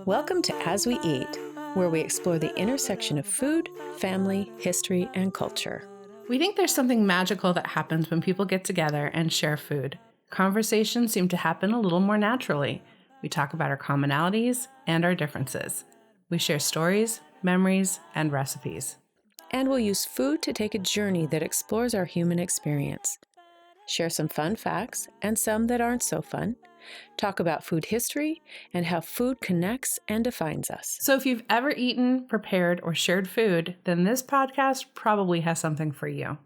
Welcome to As We Eat, where we explore the intersection of food, family, history, and culture. We think there's something magical that happens when people get together and share food. Conversations seem to happen a little more naturally. We talk about our commonalities and our differences. We share stories, memories, and recipes. And we'll use food to take a journey that explores our human experience. Share some fun facts and some that aren't so fun. Talk about food history and how food connects and defines us. So if you've ever eaten, prepared, or shared food, then this podcast probably has something for you.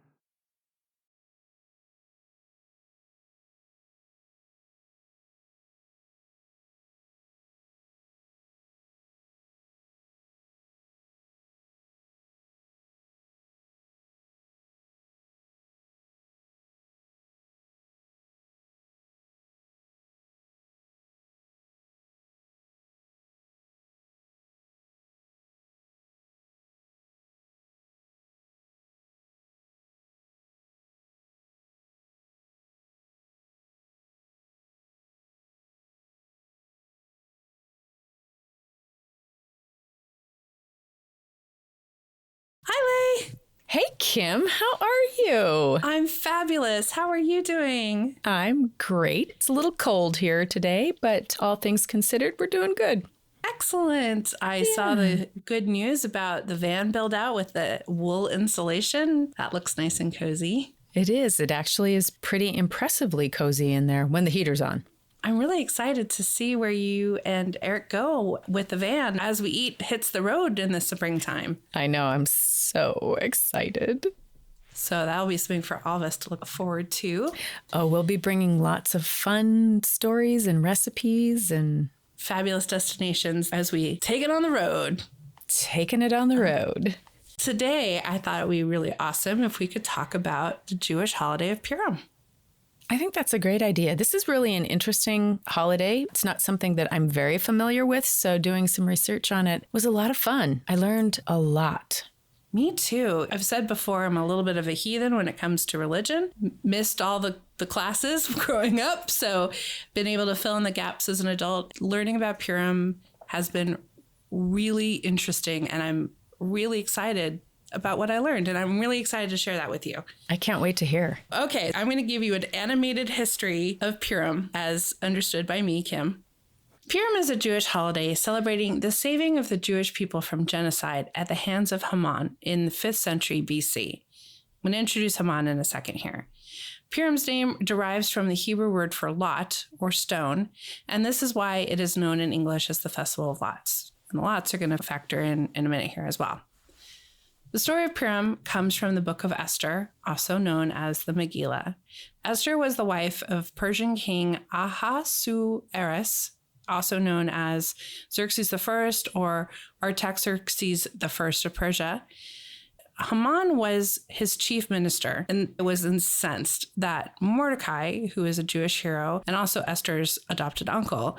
Hi, Leigh. Hey, Kim, how are you? I'm fabulous. How are you doing? I'm great. It's a little cold here today, but all things considered, we're doing good. Excellent. I saw the good news about the van build out with the wool insulation. That looks nice and cozy. It is. It actually is pretty impressively cozy in there when the heater's on. I'm really excited to see where you and Eric go with the van as we eat hits the road in the springtime. I know. I'm so excited. So that'll be something for all of us to look forward to. Oh, we'll be bringing lots of fun stories and recipes and fabulous destinations as we take it on the road. Taking it on the road. Today, I thought it would be really awesome if we could talk about the Jewish holiday of Purim. I think that's a great idea. This is really an interesting holiday. It's not something that I'm very familiar with, so doing some research on it was a lot of fun. I learned a lot. Me too. I've said before, I'm a little bit of a heathen when it comes to religion. Missed all the classes growing up, so been able to fill in the gaps as an adult. Learning about Purim has been really interesting, and I'm really excited about what I learned, and I'm really excited to share that with you. I can't wait to hear. Okay, I'm going to give you an animated history of Purim as understood by me, Kim. Purim is a Jewish holiday celebrating the saving of the Jewish people from genocide at the hands of Haman in the 5th century BC. I'm going to introduce Haman in a second here. Purim's name derives from the Hebrew word for lot, or stone, and this is why it is known in English as the Festival of Lots. And the lots are going to factor in a minute here as well. The story of Purim comes from the book of Esther, also known as the Megillah. Esther was the wife of Persian king Ahasuerus, also known as Xerxes I or Artaxerxes I of Persia. Haman was his chief minister and was incensed that Mordecai, who is a Jewish hero and also Esther's adopted uncle,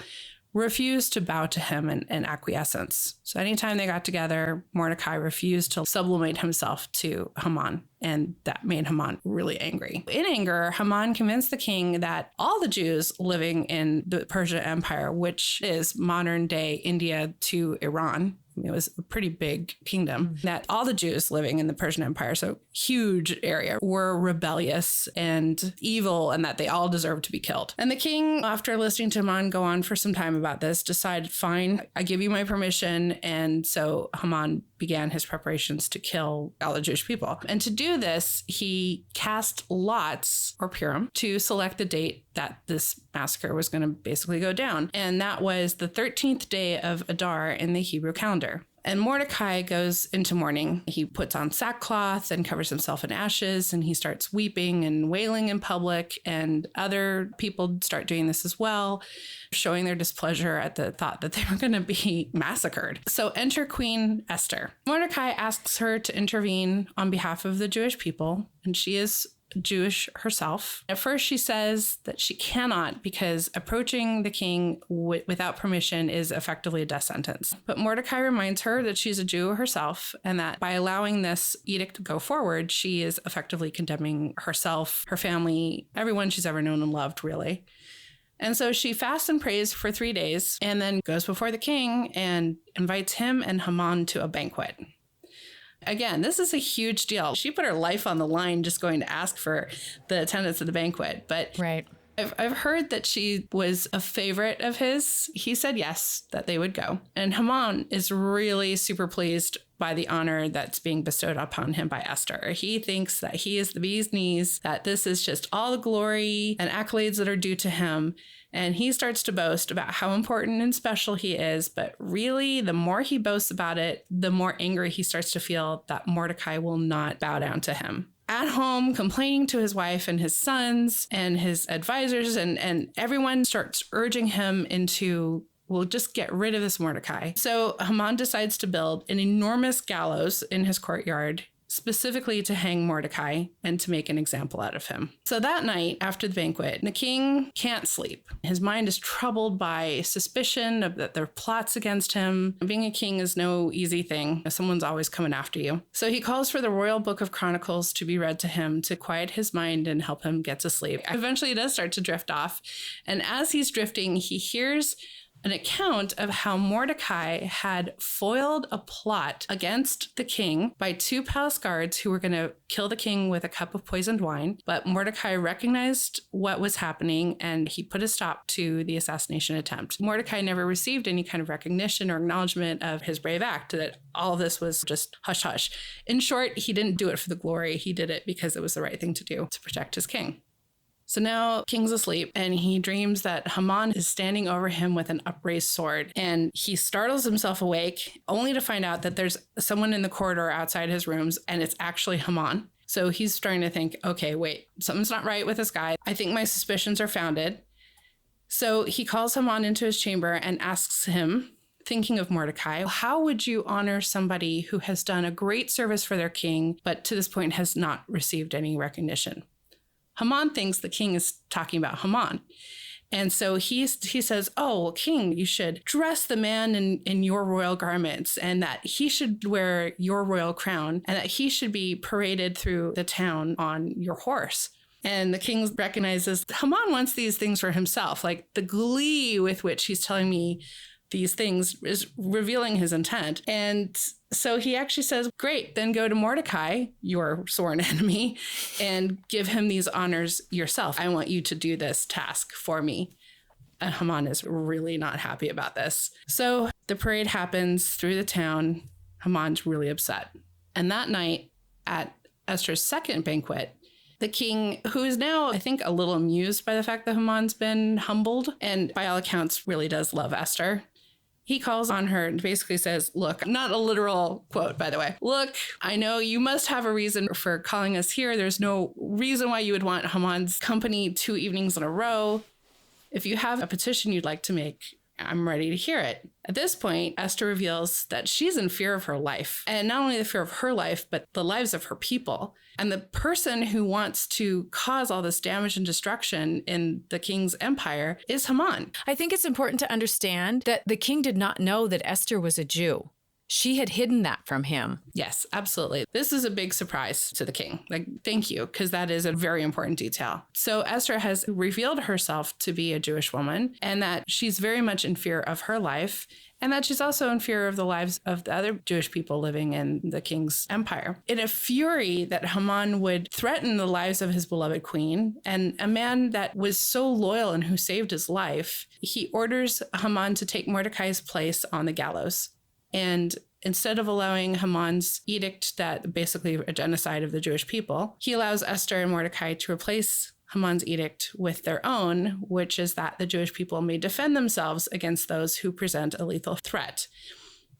refused to bow to him in acquiescence. So anytime they got together, Mordecai refused to sublimate himself to Haman, and that made Haman really angry. In anger, Haman convinced the king that all the Jews living in the Persian Empire, which is modern-day India to Iran, it was a pretty big kingdom, that all the Jews living in the Persian Empire, so huge area, were rebellious and evil and that they all deserved to be killed. And the king, after listening to Haman go on for some time about this, decided, fine, I give you my permission. And so Haman began his preparations to kill all the Jewish people. And to do this, he cast lots, or Purim, to select the date that this massacre was going to basically go down. And that was the 13th day of Adar in the Hebrew calendar. And Mordecai goes into mourning. He puts on sackcloth and covers himself in ashes, and he starts weeping and wailing in public. And other people start doing this as well, showing their displeasure at the thought that they were going to be massacred. So enter Queen Esther. Mordecai asks her to intervene on behalf of the Jewish people, and she is Jewish herself. At first, she says that she cannot because approaching the king without permission is effectively a death sentence. But Mordecai reminds her that she's a Jew herself and that by allowing this edict to go forward, she is effectively condemning herself, her family, everyone she's ever known and loved, really. And so she fasts and prays for 3 days and then goes before the king and invites him and Haman to a banquet. Again, this is a huge deal. She put her life on the line just going to ask for the attendance at the banquet. But Right. I've heard that she was a favorite of his. He said yes, that they would go. And Haman is really super pleased by the honor that's being bestowed upon him by Esther. He thinks that he is the bee's knees, that this is just all the glory and accolades that are due to him. And he starts to boast about how important and special he is. But really, the more he boasts about it, the more angry he starts to feel that Mordecai will not bow down to him. At home, complaining to his wife and his sons and his advisors, and everyone starts urging him into, we'll just get rid of this Mordecai. So Haman decides to build an enormous gallows in his courtyard, specifically to hang Mordecai and to make an example out of him. So that night after the banquet, the king can't sleep. His mind is troubled by suspicion of that there are plots against him. Being a king is no easy thing. Someone's always coming after you. So he calls for the royal book of Chronicles to be read to him to quiet his mind and help him get to sleep. Eventually he does start to drift off. And as he's drifting, he hears an account of how Mordecai had foiled a plot against the king by 2 palace guards who were going to kill the king with a cup of poisoned wine. But Mordecai recognized what was happening and he put a stop to the assassination attempt. Mordecai never received any kind of recognition or acknowledgement of his brave act, that all of this was just hush hush. In short, he didn't do it for the glory. He did it because it was the right thing to do to protect his king. So now king's asleep and he dreams that Haman is standing over him with an upraised sword, and he startles himself awake only to find out that there's someone in the corridor outside his rooms and it's actually Haman. So he's starting to think, okay, wait, something's not right with this guy. I think my suspicions are founded. So he calls Haman into his chamber and asks him, thinking of Mordecai, how would you honor somebody who has done a great service for their king, but to this point has not received any recognition? Haman thinks the king is talking about Haman. And so he says, oh, well, king, you should dress the man in your royal garments, and that he should wear your royal crown, and that he should be paraded through the town on your horse. And the king recognizes Haman wants these things for himself. Like, the glee with which he's telling me these things is revealing his intent. And so he actually says, great, then go to Mordecai, your sworn enemy, and give him these honors yourself. I want you to do this task for me. And Haman is really not happy about this. So the parade happens through the town. Haman's really upset. And that night at Esther's second banquet, the king, who is now, I think, a little amused by the fact that Haman's been humbled, and by all accounts really does love Esther, he calls on her and basically says, look, not a literal quote, by the way. Look, I know you must have a reason for calling us here. There's no reason why you would want Haman's company 2 evenings in a row. If you have a petition you'd like to make, I'm ready to hear it. At this point, Esther reveals that she's in fear of her life, and not only the fear of her life, but the lives of her people. And the person who wants to cause all this damage and destruction in the king's empire is Haman. I think it's important to understand that the king did not know that Esther was a Jew. She had hidden that from him. Yes, absolutely. This is a big surprise to the king. Like, thank you, because that is a very important detail. So Esther has revealed herself to be a Jewish woman, and that she's very much in fear of her life, and that she's also in fear of the lives of the other Jewish people living in the king's empire. In a fury that Haman would threaten the lives of his beloved queen, and a man that was so loyal and who saved his life, he orders Haman to take Mordecai's place on the gallows. And instead of allowing Haman's edict that basically a genocide of the Jewish people, he allows Esther and Mordecai to replace Haman's edict with their own, which is that the Jewish people may defend themselves against those who present a lethal threat.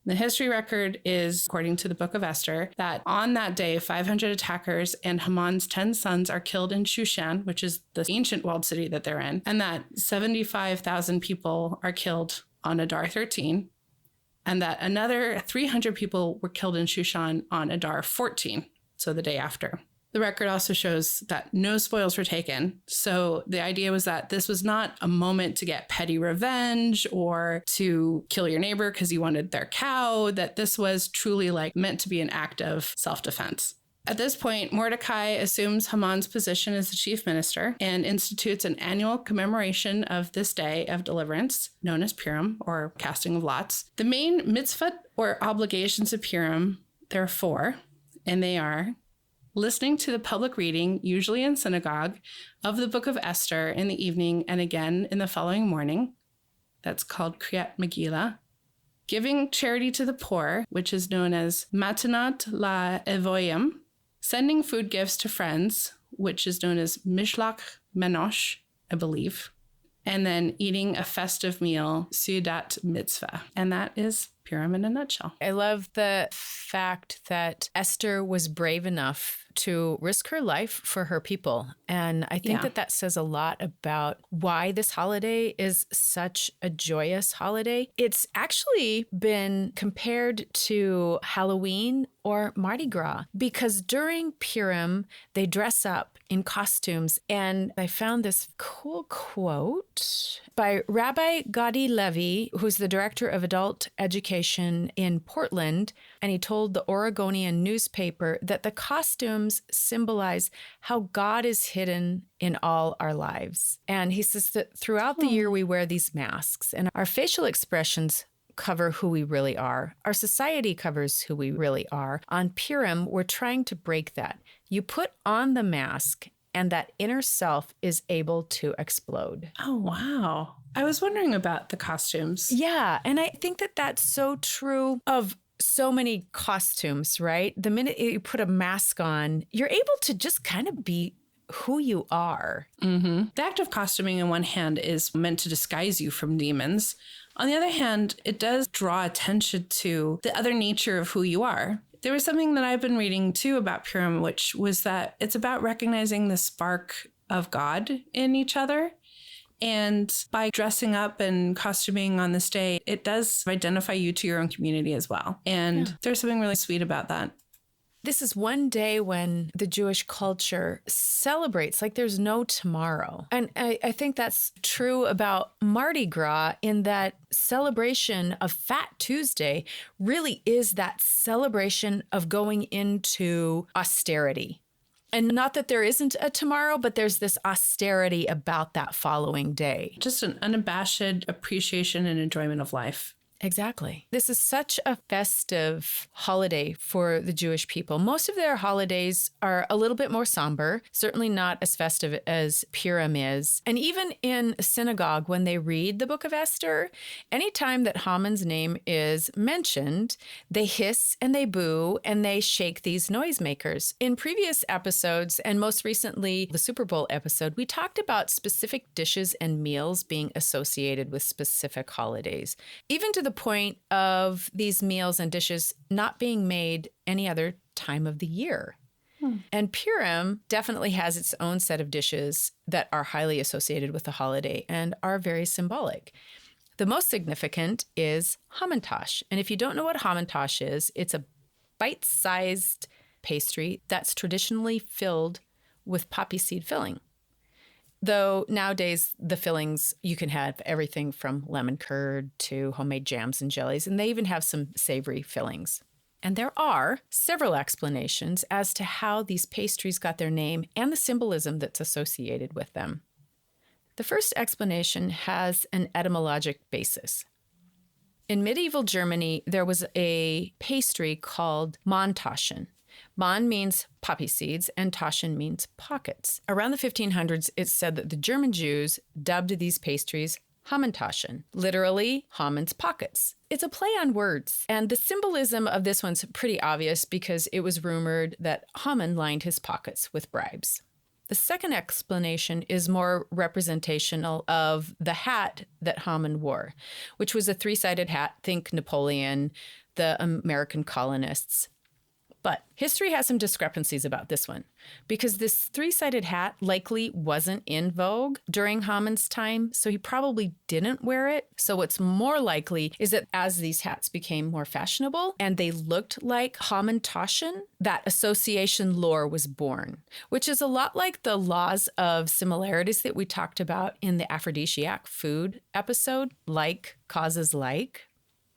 The history record is, according to the book of Esther, that on that day, 500 attackers and Haman's 10 sons are killed in Shushan, which is the ancient walled city that they're in, and that 75,000 people are killed on Adar 13. And that another 300 people were killed in Shushan on Adar 14, so the day after. The record also shows that no spoils were taken. So the idea was that this was not a moment to get petty revenge or to kill your neighbor because you wanted their cow, that this was truly like meant to be an act of self-defense. At this point, Mordecai assumes Haman's position as the chief minister and institutes an annual commemoration of this day of deliverance, known as Purim, or casting of lots. The main mitzvot, or obligations of Purim, there are 4, and they are listening to the public reading, usually in synagogue, of the book of Esther in the evening and again in the following morning. That's called Kriyat Megillah. Giving charity to the poor, which is known as Matanat LaEvoyim. Sending food gifts to friends, which is known as Mishlach Menosh, I believe. And then eating a festive meal, Sudat Mitzvah. And that is Purim in a nutshell. I love the fact that Esther was brave enough to risk her life for her people. And I think that says a lot about why this holiday is such a joyous holiday. It's actually been compared to Halloween or Mardi Gras because during Purim, they dress up in costumes. And I found this cool quote by Rabbi Gadi Levy, who's the director of adult education in Portland. And he told the Oregonian newspaper that the costumes symbolize how God is hidden in all our lives. And he says that throughout the year, we wear these masks and our facial expressions cover who we really are. Our society covers who we really are. On Purim, we're trying to break that. You put on the mask and that inner self is able to explode. Oh, wow. I was wondering about the costumes. Yeah. And I think that that's so true of so many costumes, right? The minute you put a mask on, you're able to just kind of be who you are. Mm-hmm. The act of costuming in one hand is meant to disguise you from demons. On the other hand, it does draw attention to the other nature of who you are. There was something that I've been reading too about Purim, which was that it's about recognizing the spark of God in each other. And by dressing up and costuming on this day, it does identify you to your own community as well. And there's something really sweet about that. This is one day when the Jewish culture celebrates like there's no tomorrow. And I think that's true about Mardi Gras in that celebration of Fat Tuesday really is that celebration of going into austerity. And not that there isn't a tomorrow, but there's this austerity about that following day. Just an unabashed appreciation and enjoyment of life. Exactly. This is such a festive holiday for the Jewish people. Most of their holidays are a little bit more somber, certainly not as festive as Purim is. And even in synagogue, when they read the book of Esther, anytime that Haman's name is mentioned, they hiss and they boo and they shake these noisemakers. In previous episodes, and most recently the Super Bowl episode, we talked about specific dishes and meals being associated with specific holidays, even to the point of these meals and dishes not being made any other time of the year. And Purim definitely has its own set of dishes that are highly associated with the holiday and are very symbolic. The most significant is hamantash. And if you don't know what hamantash is, it's a bite-sized pastry that's traditionally filled with poppy seed filling. Though nowadays the fillings, you can have everything from lemon curd to homemade jams and jellies, and they even have some savory fillings. And there are several explanations as to how these pastries got their name and the symbolism that's associated with them. The first explanation has an etymologic basis. In medieval Germany, there was a pastry called Montaschen. Mon means poppy seeds and Taschen means pockets. Around the 1500s, it's said that the German Jews dubbed these pastries Hamantaschen, literally Haman's pockets. It's a play on words, and the symbolism of this one's pretty obvious because it was rumored that Haman lined his pockets with bribes. The second explanation is more representational of the hat that Haman wore, which was a three-sided hat. Think Napoleon, the American colonists. But history has some discrepancies about this one because this three-sided hat likely wasn't in vogue during Haman's time, so he probably didn't wear it. So what's more likely is that as these hats became more fashionable and they looked like Hamantaschen, that association lore was born, which is a lot like the laws of similarities that we talked about in the aphrodisiac food episode, like causes like.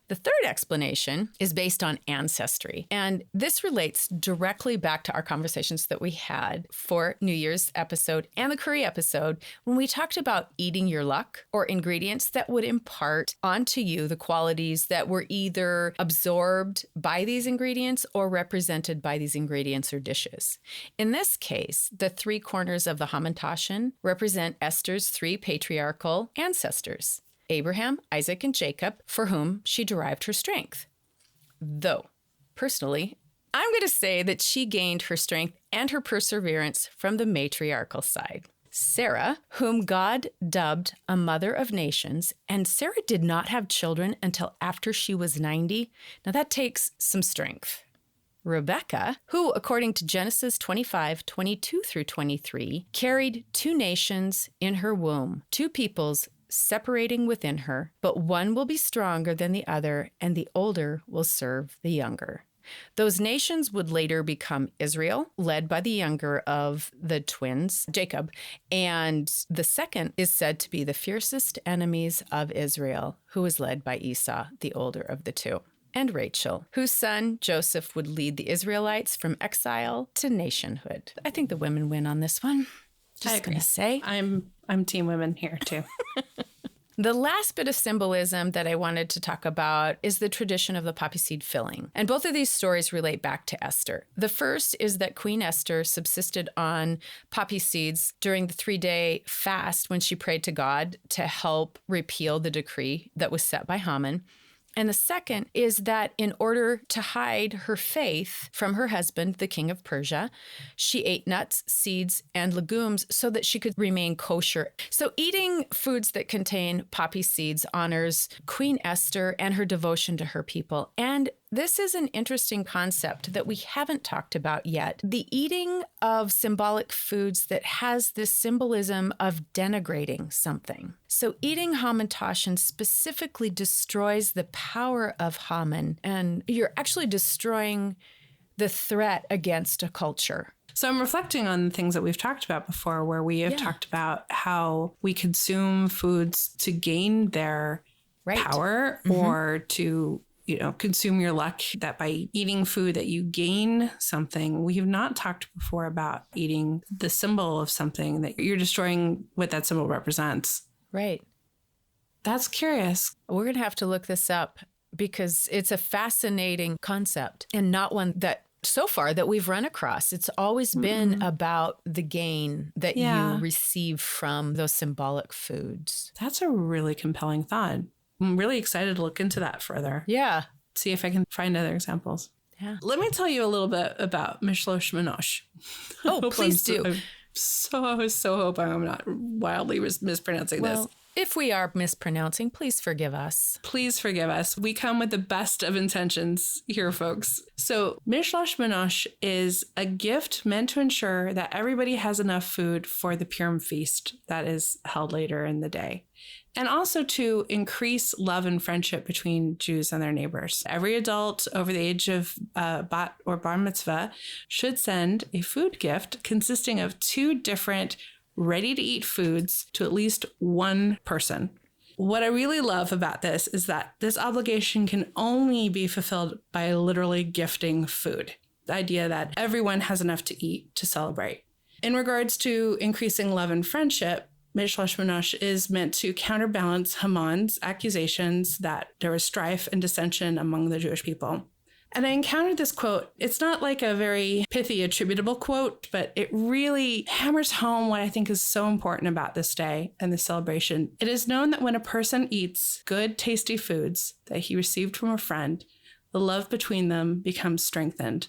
The third explanation is based on ancestry, and this relates directly back to our conversations that we had for New Year's episode and the curry episode when we talked about eating your luck, or ingredients that would impart onto you the qualities that were either absorbed by these ingredients or represented by these ingredients or dishes. In this case, the three corners of the hamantaschen represent Esther's three patriarchal ancestors: Abraham, Isaac, and Jacob, for whom she derived her strength. Though, personally, I'm going to say that she gained her strength and her perseverance from the matriarchal side. Sarah, whom God dubbed a mother of nations, and Sarah did not have children until after she was 90. Now that takes some strength. Rebecca, who, according to Genesis 25:22 through 23, carried two nations in her womb, two peoples separating within her, but one will be stronger than the other, and the older will serve the younger. Those nations would later become Israel, led by the younger of the twins, Jacob, and the second is said to be the fiercest enemies of Israel, who was led by Esau, the older of the two, and Rachel, whose son Joseph would lead the Israelites from exile to nationhood. I think the women win on this one. Just going to say. I'm team women here too. The last bit of symbolism that I wanted to talk about is the tradition of the poppy seed filling. And both of these stories relate back to Esther. The first is that Queen Esther subsisted on poppy seeds during the 3-day fast when she prayed to God to help repeal the decree that was set by Haman. And the second is that in order to hide her faith from her husband, the king of Persia, she ate nuts, seeds, and legumes so that she could remain kosher. So eating foods that contain poppy seeds honors Queen Esther and her devotion to her people. And this is an interesting concept that we haven't talked about yet. The eating of symbolic foods that has this symbolism of denigrating something. So eating hamantaschen specifically destroys the power of Haman, and you're actually destroying the threat against a culture. So I'm reflecting on things that we've talked about before, where we have talked about how we consume foods to gain their power or to consume your luck, that by eating food that you gain something. We have not talked before about eating the symbol of something that you're destroying what that symbol represents. Right. That's curious. We're going to have to look this up because it's a fascinating concept and not one that so far that we've run across. It's always been about the gain that you receive from those symbolic foods. That's a really compelling thought. I'm really excited to look into that further. Yeah. See if I can find other examples. Yeah. Let me tell you a little bit about Mishlosh Manosh. Oh, please do. I so hope I'm not wildly mispronouncing this. If we are mispronouncing, please forgive us. Please forgive us. We come with the best of intentions here, folks. So Mishlosh Manosh is a gift meant to ensure that everybody has enough food for the Purim feast that is held later in the day. And also to increase love and friendship between Jews and their neighbors. Every adult over the age of bat or bar mitzvah should send a food gift consisting of 2 different ready-to-eat foods to at least one person. What I really love about this is that this obligation can only be fulfilled by literally gifting food. The idea that everyone has enough to eat to celebrate. In regards to increasing love and friendship, Mishlosh Manosh is meant to counterbalance Haman's accusations that there was strife and dissension among the Jewish people. And I encountered this quote. It's not like a very pithy, attributable quote, but it really hammers home what I think is so important about this day and this celebration. It is known that when a person eats good, tasty foods that he received from a friend, the love between them becomes strengthened.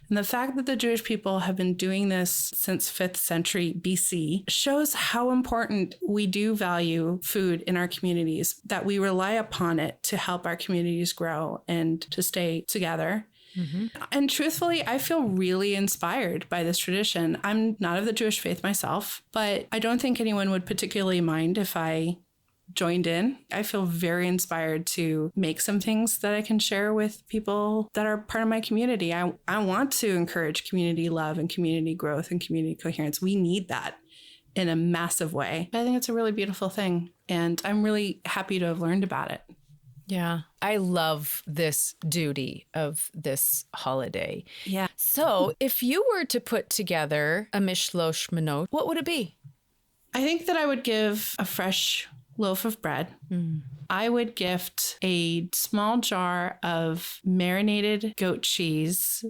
And the fact that the Jewish people have been doing this since 5th century BC shows how important we do value food in our communities, that we rely upon it to help our communities grow and to stay together. Mm-hmm. And truthfully, I feel really inspired by this tradition. I'm not of the Jewish faith myself, but I don't think anyone would particularly mind if I joined in. I feel very inspired to make some things that I can share with people that are part of my community. I want to encourage community love and community growth and community coherence. We need that in a massive way. I think it's a really beautiful thing, and I'm really happy to have learned about it. Yeah. I love this duty of this holiday. Yeah. So if you were to put together a mishlosh manot, what would it be? I think that I would give a fresh loaf of bread. I would gift a small jar of marinated goat cheese,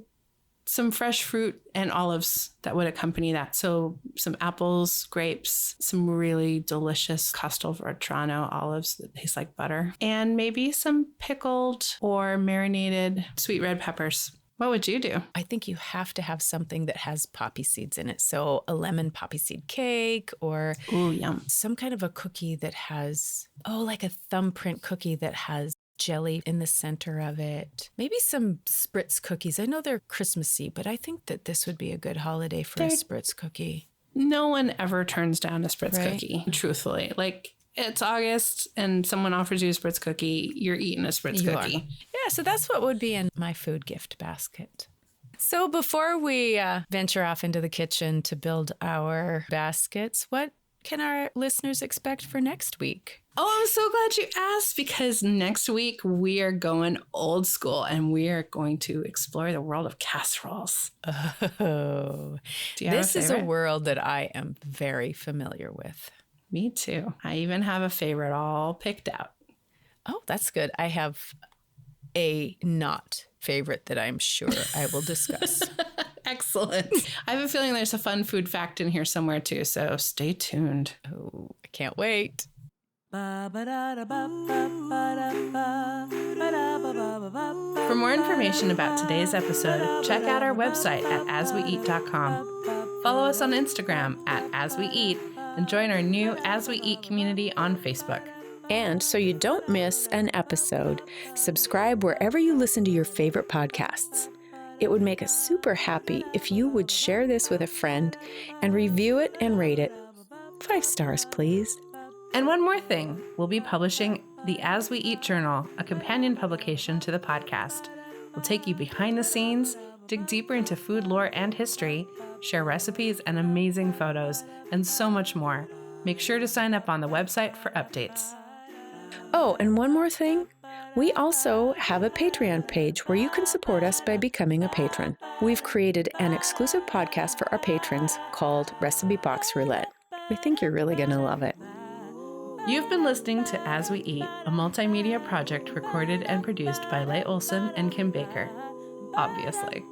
some fresh fruit and olives that would accompany that. So some apples, grapes, some really delicious Castelvetrano olives that taste like butter, and maybe some pickled or marinated sweet red peppers. What would you do? I think you have to have something that has poppy seeds in it. So a lemon poppy seed cake or Ooh, yum. some kind of a cookie that has, like a thumbprint cookie that has jelly in the center of it. Maybe some spritz cookies. I know they're Christmassy, but I think that this would be a good holiday for a spritz cookie. No one ever turns down a spritz Right. cookie, truthfully. Like, it's August and someone offers you a spritz cookie, you're eating a spritz You cookie. are. Yeah, so that's what would be in my food gift basket. So before we venture off into the kitchen to build our baskets, what can our listeners expect for next week? Oh, I'm so glad you asked, because next week we are going old school and we are going to explore the world of casseroles. Oh, Do you have this a is a favorite? world that I am very familiar with. Me too. I even have a favorite all picked out. Oh, that's good. I have a not favorite that I'm sure I will discuss. Excellent. I have a feeling there's a fun food fact in here somewhere too, so stay tuned. Oh, I can't wait. For more information about today's episode, check out our website at asweeat.com. Follow us on Instagram at asweeat and join our new As We Eat community on Facebook. And so you don't miss an episode, subscribe wherever you listen to your favorite podcasts. It would make us super happy if you would share this with a friend and review it and rate it. 5 stars, please. And one more thing, we'll be publishing the As We Eat Journal, a companion publication to the podcast. We'll take you behind the scenes, dig deeper into food lore and history, share recipes and amazing photos, and so much more. Make sure to sign up on the website for updates. Oh, and one more thing. We also have a Patreon page where you can support us by becoming a patron. We've created an exclusive podcast for our patrons called Recipe Box Roulette. We think you're really going to love it. You've been listening to As We Eat, a multimedia project recorded and produced by Leigh Olson and Kim Baker. Obviously.